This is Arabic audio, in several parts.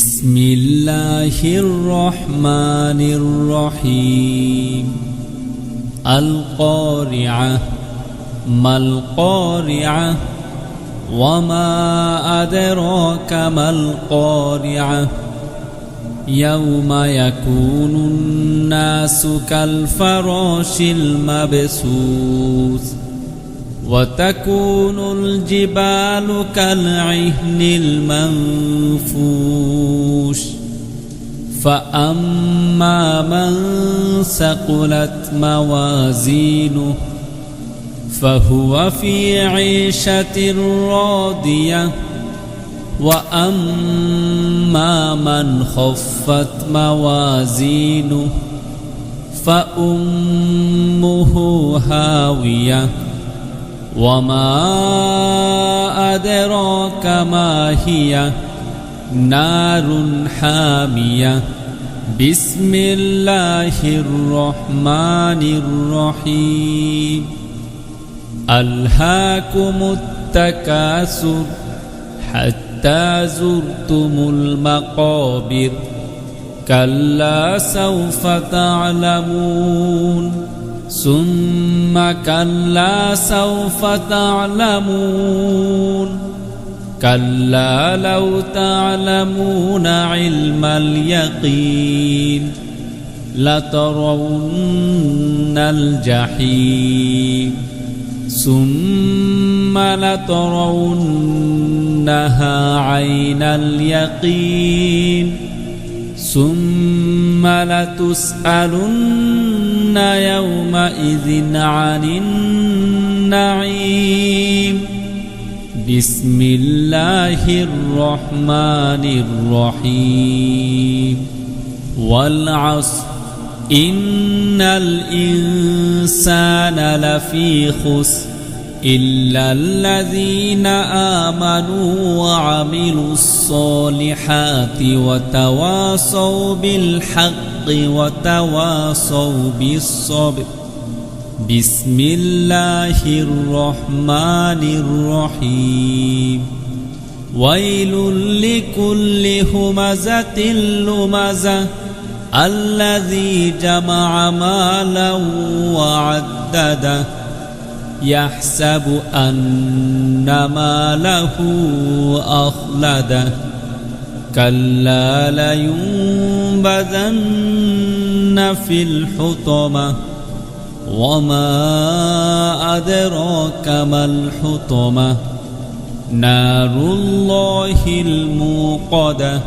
بسم الله الرحمن الرحيم القارعة ما القارعة وما أدراك ما القارعة يوم يكون الناس كالفراش المبثوث وتكون الجبال كالعهن المنفوش فأما من ثقلت موازينه فهو في عيشة راضية وأما من خفت موازينه فأمه هاوية وما أدراك ما هي نار حامية بسم الله الرحمن الرحيم ألهاكم التكاثر حتى زرتم المقابر كلا سوف تعلمون ثم كلا سوف تعلمون كلا لو تعلمون علم اليقين لترون الجحيم ثم لترونها عين اليقين ثم لتسألن يومئذ عن النعيم بسم الله الرحمن الرحيم والعصر إن الإنسان لفي خسر إلا الذين آمنوا وعملوا الصالحات وتواصوا بالحق وتواصوا بالصبر بسم الله الرحمن الرحيم ويل لكل همزة لمزة الذي جمع مالا وعدده يحسب أن ماله أخلده كلا لينبذن في الحطمة وما أدراك ما الحطمة نار الله الموقدة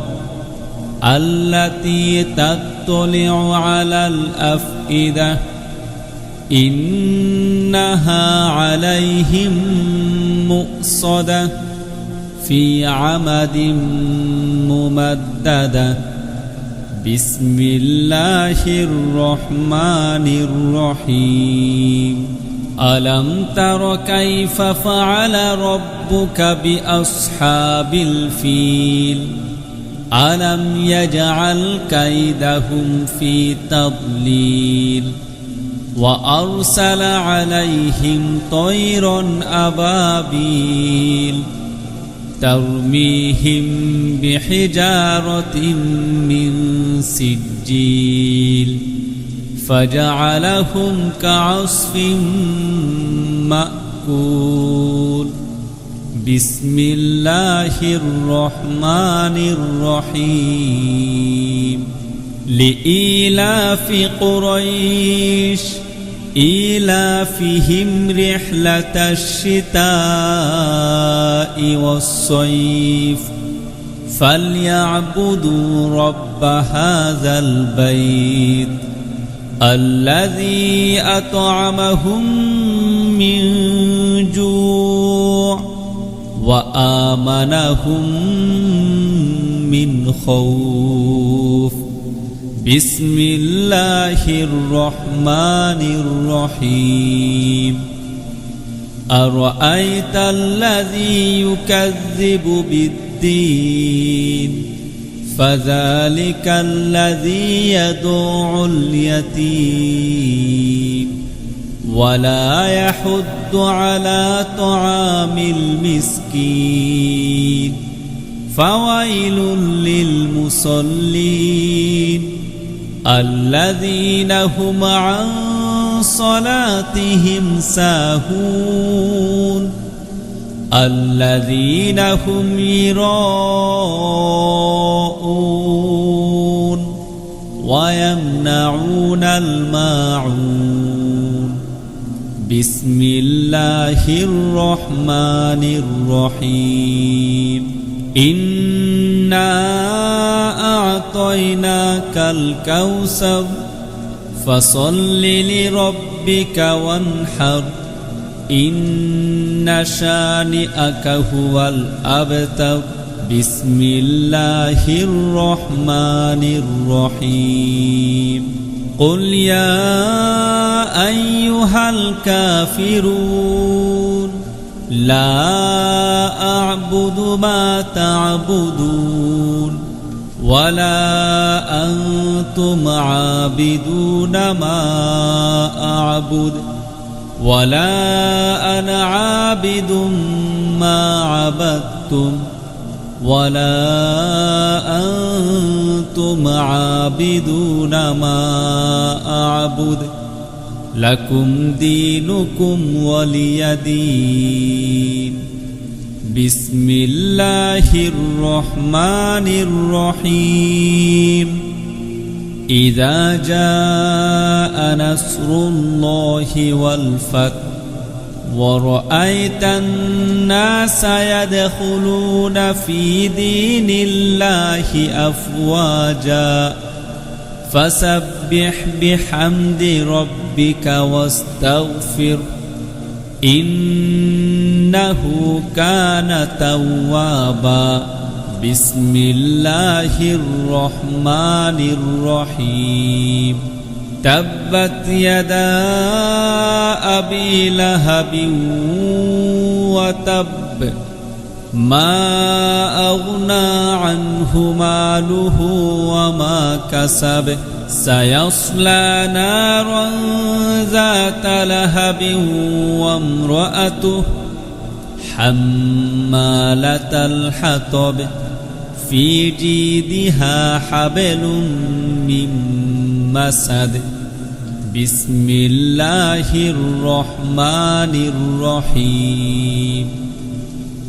التي تطلع على الأفئدة إنها عليهم مؤصدة في عمد ممددة بسم الله الرحمن الرحيم ألم تر كيف فعل ربك بأصحاب الفيل ألم يجعل كيدهم في تضليل وأرسل عليهم طيرا أبابيل ترميهم بحجارة من سجيل فجعلهم كعصف مأكول بسم الله الرحمن الرحيم لإيلاف قريش إيلافهم رحلة الشتاء والصيف فليعبدوا رب هذا البيت الذي أطعمهم من جوع وآمنهم من خوف بسم الله الرحمن الرحيم أرأيت الذي يكذب بالدين فذلك الذي يدعو اليتيم ولا يحض على طعام المسكين فويل للمصلين الذين هم عن صلاتهم ساهون الذين هم يراءون ويمنعون الماعون بسم الله الرحمن الرحيم إنا أعطيناك الكوثر فصل لربك وانحر إن شانئك هو الأبتر بسم الله الرحمن الرحيم قل يا أيها الكافرون لا أعبد ما تعبدون ولا أنتم عابدون ما أعبد ولا أنا عابد ما عبدتم ولا أنتم عابدون ما أعبد لكم دينكم ولي دين بسم الله الرحمن الرحيم إذا جاء نصر الله والفتح ورأيت الناس يدخلون في دين الله أفواجا فسبح بحمد ربك واستغفر إنه كان توابا بسم الله الرحمن الرحيم تبت يدا أبي لهب وتب ما أغنى عنه ماله وما كسب سيصلى نارا ذات لهب وامرأته حمالة الحطب في جيدها حبل من مسد بسم الله الرحمن الرحيم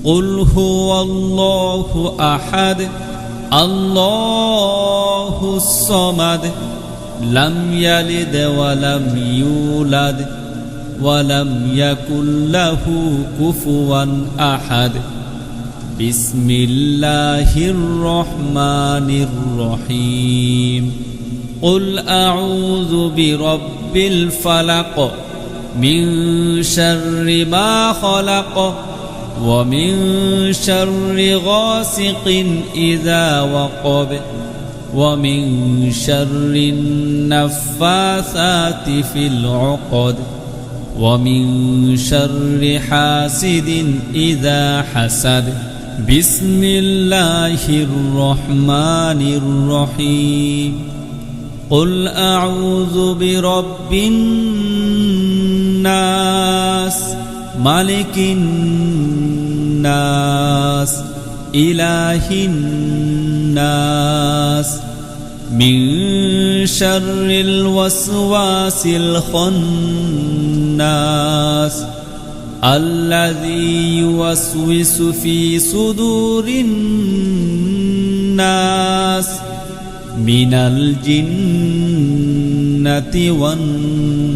قل هو الله أحد الله الصمد لم يلد ولم يولد ولم يكن له كفوا أحد بسم الله الرحمن الرحيم قل أعوذ برب الفلق من شر ما خلق ومن شر غاسق إذا وقب ومن شر النفاثات في العقد ومن شر حاسد إذا حسد بسم الله الرحمن الرحيم قل أعوذ برب الناس ملك الناس إله الناس من شر الوسواس الخناس الذي يوسوس في صدور الناس من الجنة والناس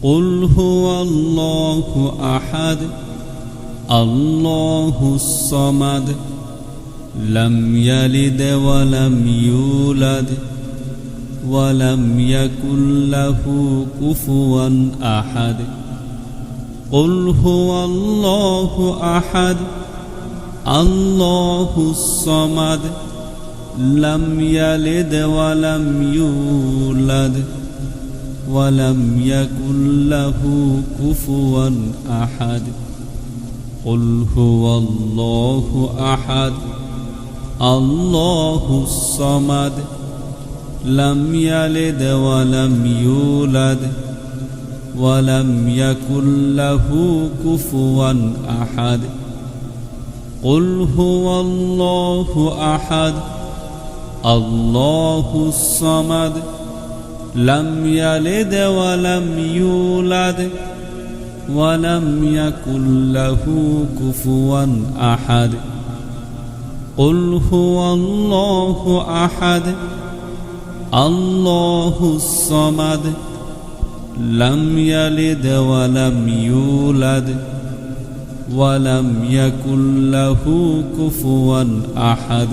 قل هو الله أحد الله الصمد لم يلد ولم يولد ولم يكن له كفوا أحد قل هو الله أحد الله الصمد لم يلد ولم يولد ولم يكن له كفوا أحد قل هو الله أحد الله الصمد لم يلد ولم يولد ولم يكن له كفوا أحد قل هو الله أحد الله الصمد لم يلد ولم يولد ولم يكن له كفوا أحد قل هو الله أحد الله الصمد لم يلد ولم يولد ولم يكن له كفوا أحد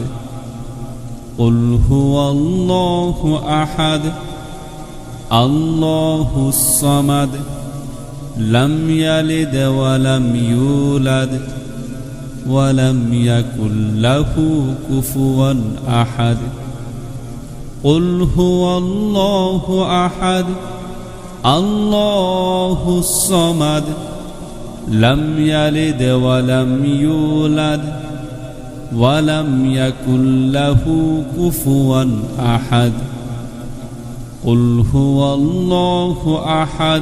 قل هو الله أحد الله الصمد لم يلد ولم يولد ولم يكن له كفوا أحد قل هو الله أحد الله الصمد لم يلد ولم يولد ولم يكن له كفوا أحد قل هو الله أحد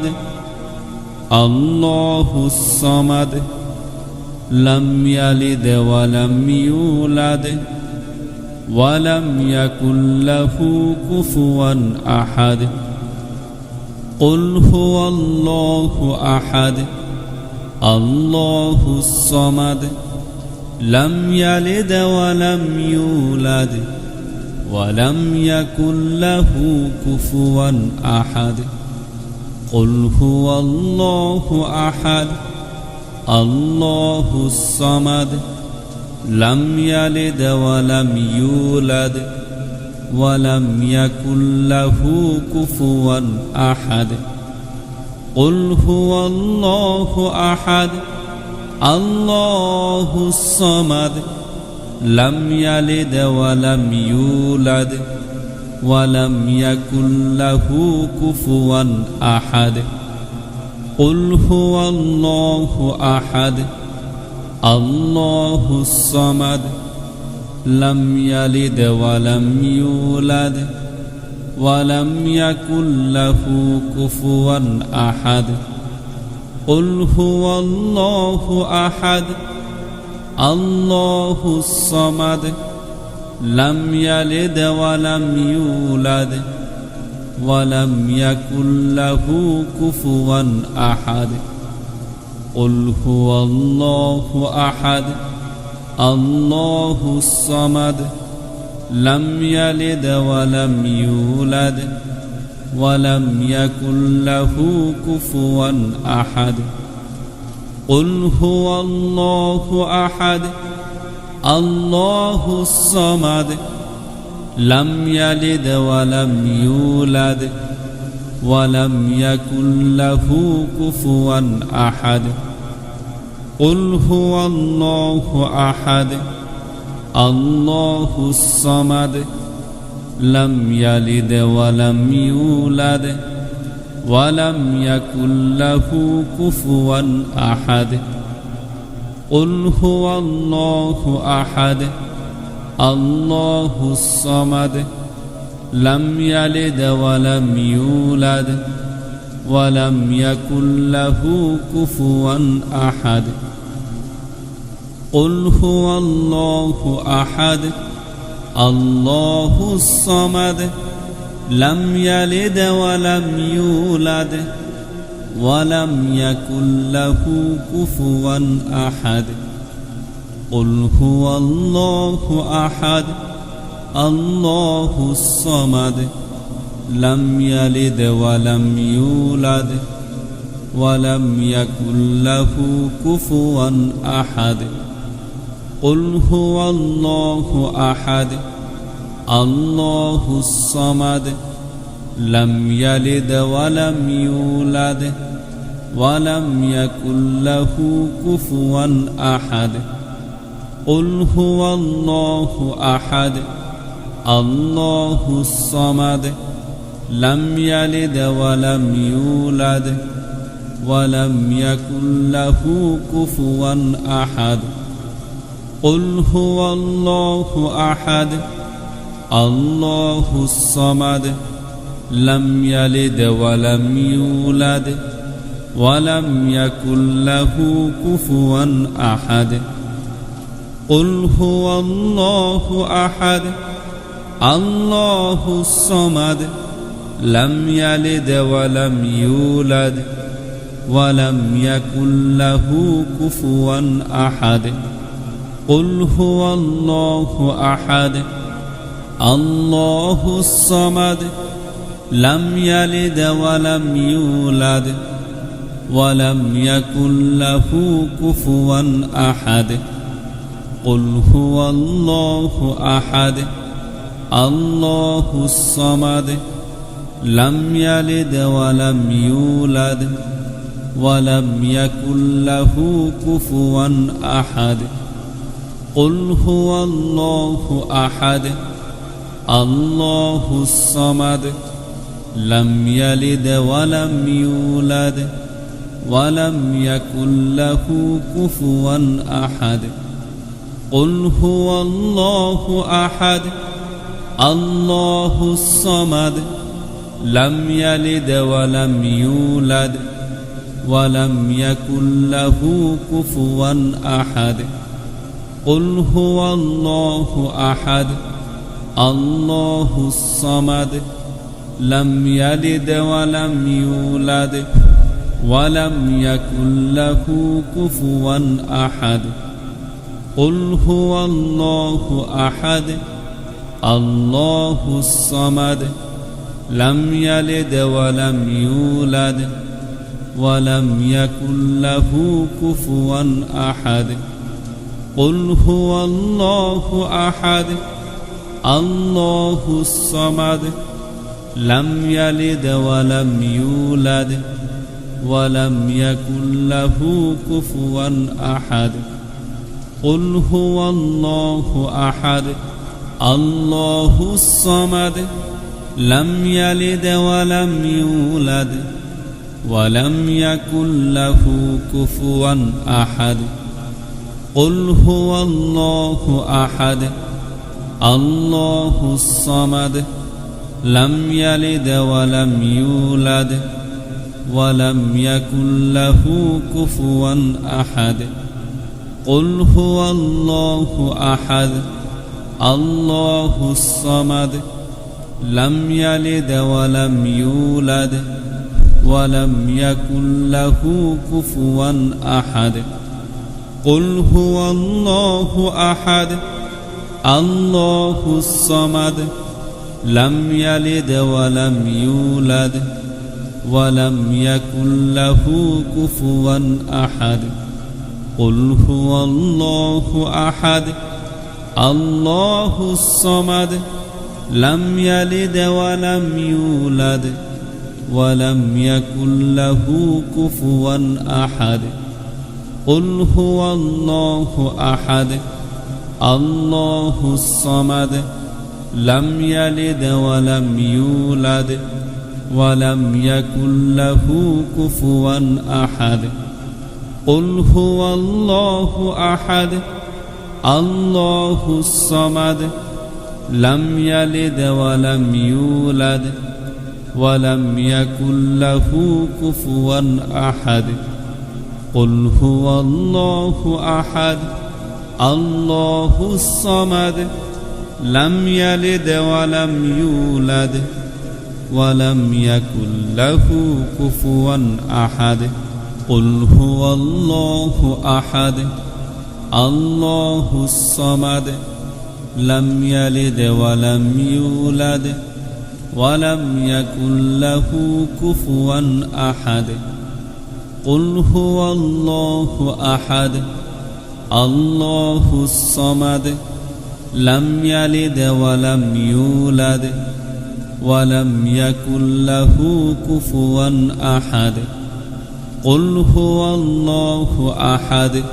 الله الصمد لم يلد ولم يولد ولم يكن له كفوا أحد قل هو الله أحد الله الصمد لم يلد ولم يولد ولم يكن له كفوا أحد قل هو الله أحد الله الصمد لم يلد ولم يولد ولم يكن له كفوا أحد قل هو الله أحد الله الصمد لم يلد ولم يولد ولم يكن له كفوا أحد قل هو الله أحد الله الصمد لم يلد ولم يولد ولم يكن له كفوا أحد قل هو الله أحد الله الصمد لم يلد ولم يولد ولم يكن له كفوا أحد قل هو الله أحد الله الصمد لم يلد ولم يولد ولم يكن له كفوا أحد قل هو الله أحد الله الصمد لم يلد ولم يولد ولم يكن له كفوا أحد قل هو الله أحد الله الصمد لم يلد ولم يولد ولم يكن له كفوا أحد قل هو الله أحد الله الصمد لم يلد ولم يولد ولم يكن له كفوا أحد قل هو الله أحد الله الصمد لم يلد ولم يولد ولم يكن له كفوا أحد قل هو الله أحد الله الصمد لم يلد ولم يولد ولم يكن له كفوا أحد قل هو الله أحد الله الصمد لم يلد ولم يولد ولم يكن له كفوا أحد قل هو الله أحد الله الصمد لم يلد ولم يولد ولم يكن له كفوا أحد قل هو الله أحد الله الصمد لم يلد ولم يولد ولم يكن له كفوا أحد قل هو الله أحد الله الصمد لم يلد ولم يولد ولم يكن له كفوا أحد قل هو الله أحد الله الصمد لم يلد ولم يولد ولم يكن له كفوا أحد قل هو الله أحد الله الصمد لم يلد ولم يولد ولم يكن له كفوا أحد قل هو الله أحد الله الصمد لم يلد ولم يولد ولم يكن له كفوا أحد قل هو الله أحد الله الصمد لم يلد ولم يولد ولم يكن له كفوا أحد قل هو الله أحد الله الصمد لم يلد ولم يولد ولم يكن له كفوا أحد قل هو الله أحد الله الصمد لم يلد ولم يولد ولم يكن له كفوا أحد قل هو الله أحد الله الصمد لم يلد ولم يولد ولم يكن له كفوا أحد قل هو الله أحد الله الصمد لم يلد ولم يولد ولم يكن له كفوا أحد قل هو الله أحد الله الصمد لم يلد ولم يولد ولم يكن له كفوا أحد قل هو الله أحد الله الصمد لم يلد ولم يولد ولم يكن له كفوا أحد قل هو الله أحد الله الصمد لم يلد ولم يولد ولم يكن له كفوا أحد قل هو الله أحد الله الصمد لم يلد ولم يولد ولم يكن له كفوا أحد قل هو الله أحد الله الصمد لم يلد ولم يولد ولم يكن له كفوا أحد قل هو الله أحد الله الصمد لم يلد ولم يولد ولم يكن له كفوا أحد قل هو الله أحد الله الصمد لم يلد ولم يولد ولم يكن له كفوا أحد قل هو الله أحد الله الصمد لم يلد ولم يولد ولم يكن له كفوا أحد قل هو الله أحد الله الصمد لم يلد ولم يولد ولم يكن له كفوا أحد قل هو الله أحد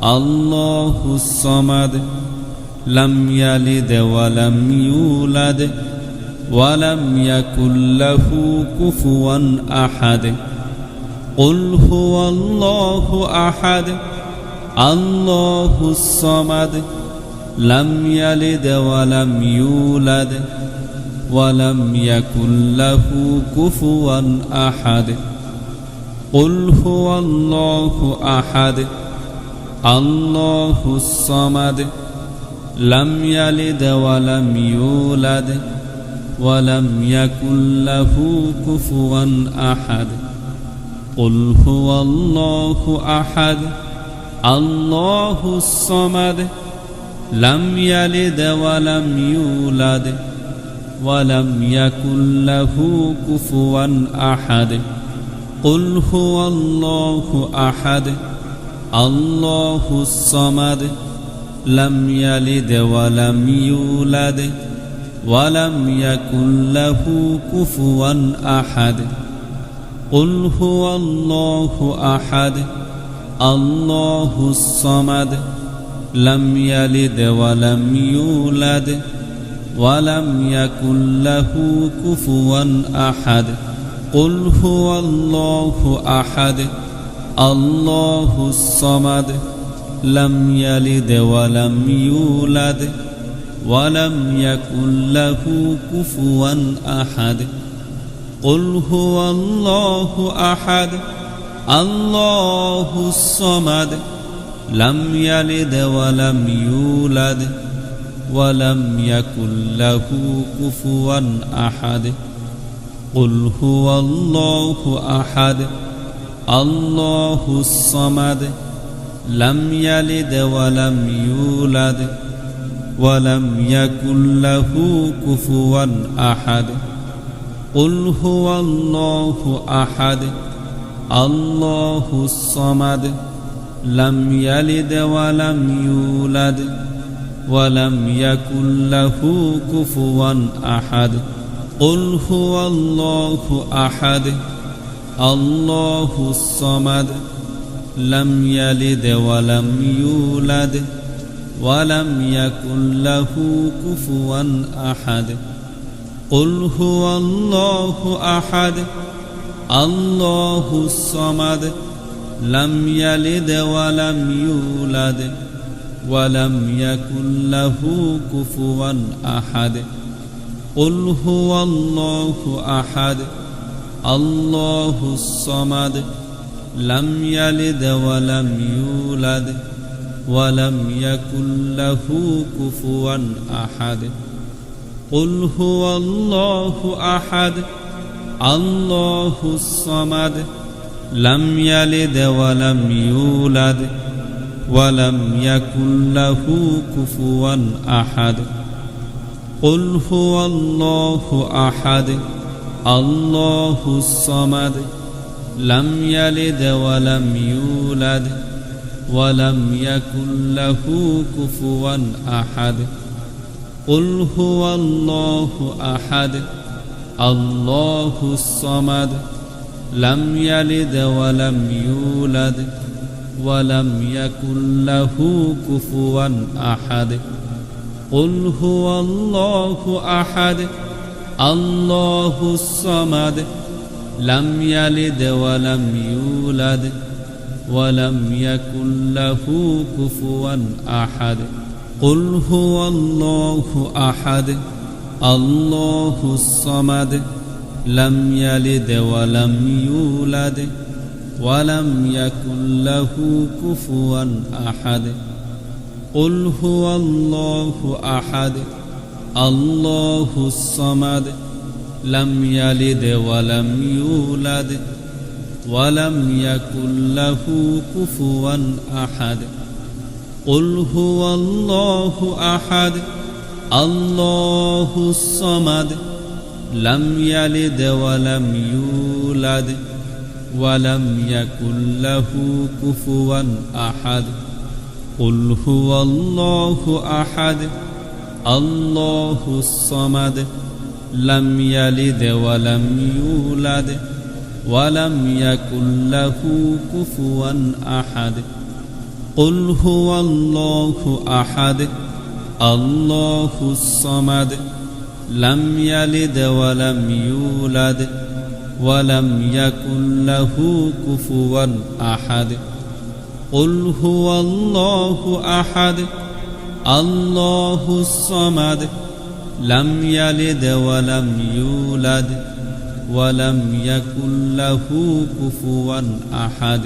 الله الصمد لم يلد ولم يولد ولم يكن له كفوا أحد قل هو الله أحد الله الصمد لم يلد ولم يولد ولم يكن له كفوا أحد قل هو الله أحد الله الصمد لم يلد ولم يولد ولم يكن له كفوا أحد قل هو الله أحد الله الصمد لم يلد ولم يولد ولم يكن له كفوا أحد قل هو الله أحد الله الصمد لم يلد ولم يولد ولم يكن له كفوا أحد قل هو الله أحد الله الصمد لم يلد ولم يولد ولم يكن له كفوا أحد قل هو الله أحد الله الصمد لم يلد ولم يولد ولم يكن له كفوا أحد قل هو الله أحد الله الصمد لم يلد ولم يولد ولم يكن له كفوا أحد قل هو الله أحد الله الصمد لم يلد ولم يولد ولم يكن له كفوا أحد قل هو الله أحد الله الصمد لم يلد ولم يولد ولم يكن له كفوا أحد قل هو الله أحد الله الصمد لم يلد ولم يولد ولم يكن له كفوا أحد قل هو الله أحد الله الصمد لم يلد ولم يولد ولم يكن له كفوا أحد قل هو الله أحد الله الصمد لم يلد ولم يولد ولم يكن له كفوا أحد قل هو الله أحد الله الصمد لم يلد ولم يولد ولم يكن له كفوا أحد قل هو الله أحد الله الصمد لم يلد ولم يولد ولم يكن له كفوا أحد قل هو الله أحد الله الصمد لم يلد ولم يولد ولم يكن له كفوا أحد قل هو الله أحد الله الصمد لم يلد ولم يولد ولم يكن له كفوا أحد قل هو الله أحد الله الصمد لم يلد ولم يولد ولم يكن له كفوا أحد قل هو الله أحد الله الصمد لم يلد ولم يولد ولم يكن له كفوا أحد قل هو الله أحد الله الصمد لم يلد ولم يولد ولم يكن له كفوا أحد قل هو الله أحد الله الصمد لم يلد ولم يولد ولم يكن له كفوا أحد قل هو الله أحد الله الصمد لم يلد ولم يولد ولم يكن له كفوا أحد قل هو الله أحد الله الصمد لم يلد ولم يولد ولم يكن له كفوا أحد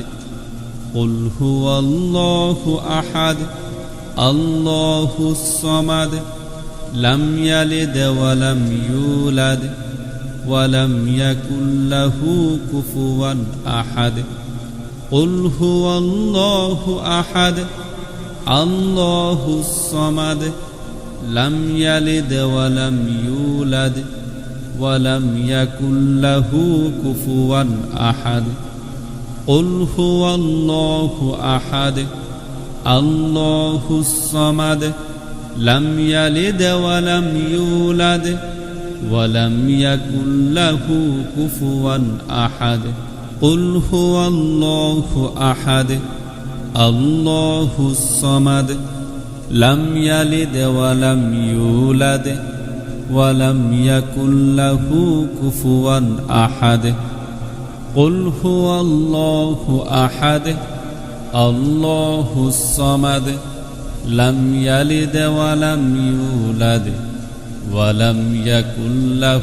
قل هو الله أحد الله الصمد لم يلد ولم يولد ولم يكن له كفوا أحد قل هو الله أحد الله الصمد لم يلد ولم يولد ولم يكن له كفوا أحد قل هو الله أحد الله الصمد لم يلد ولم يولد ولم يكن له كفوا أحد قل هو الله أحد الله الصمد لم يلد ولم يولد ولم يكن له كفوا أحد قل هو الله أحد الله الصمد لم يلد ولم يولد ولم يكن له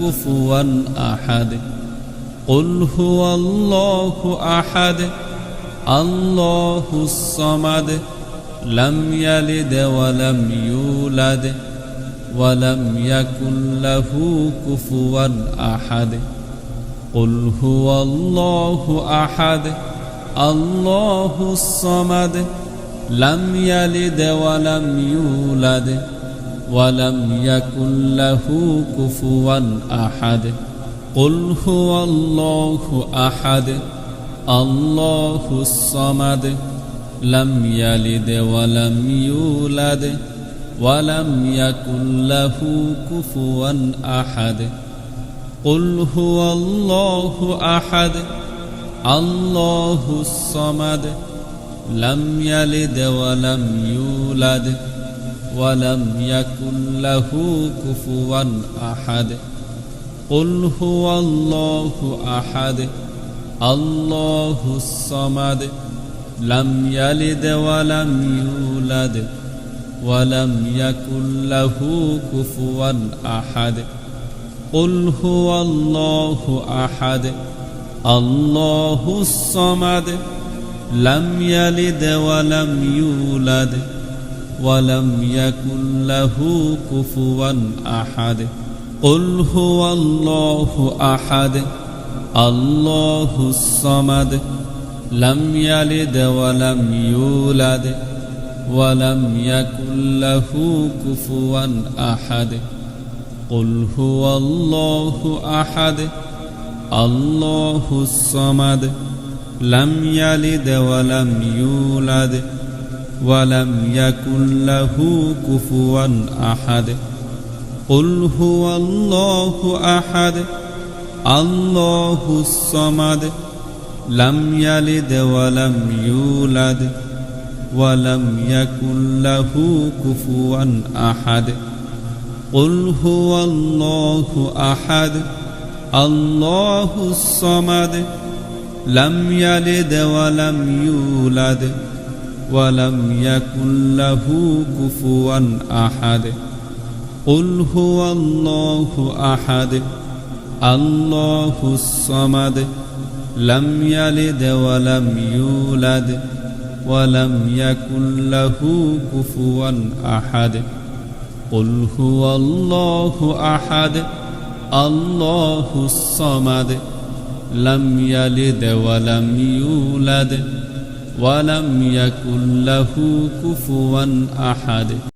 كفوا أحد قل هو الله أحد الله الصمد لم يلد ولم يولد ولم يكن له كفوا أحد قل هو الله أحد الله الصمد لم يلد ولم يولد ولم يكن له كفوا أحد قل هو الله أحد الله الصمد لم يلد ولم يولد ولم يكن له كفوا أحد قل هو الله أحد الله الصمد لم يلد ولم يولد ولم يكن له كفوا أحد قل هو الله أحد الله الصمد لم يلد ولم يولد ولم يكن له كفوا أحد قل هو الله أحد الله الصمد لم يلد ولم يولد ولم يكن له كفوا أحد قل هو الله أحد الله الصمد لم يلد ولم يولد ولم يكن له كفوا أحد قل هو الله أحد الله الصمد لم يلد ولم يولد ولم يكن له كفوا أحد قل هو الله أحد الله الصمد لم يلد ولم يولد ولم يكن له كفوا أحد قل هو الله أحد الله الصمد لم يلد ولم يولد ولم يكن له كفوا أحد قل هو الله أحد الله الصمد لم يلد ولم يولد ولم يكن له كفوا أحد قل هو الله أحد الله الصمد لم يلد ولم يولد ولم يكن له كفوا أحد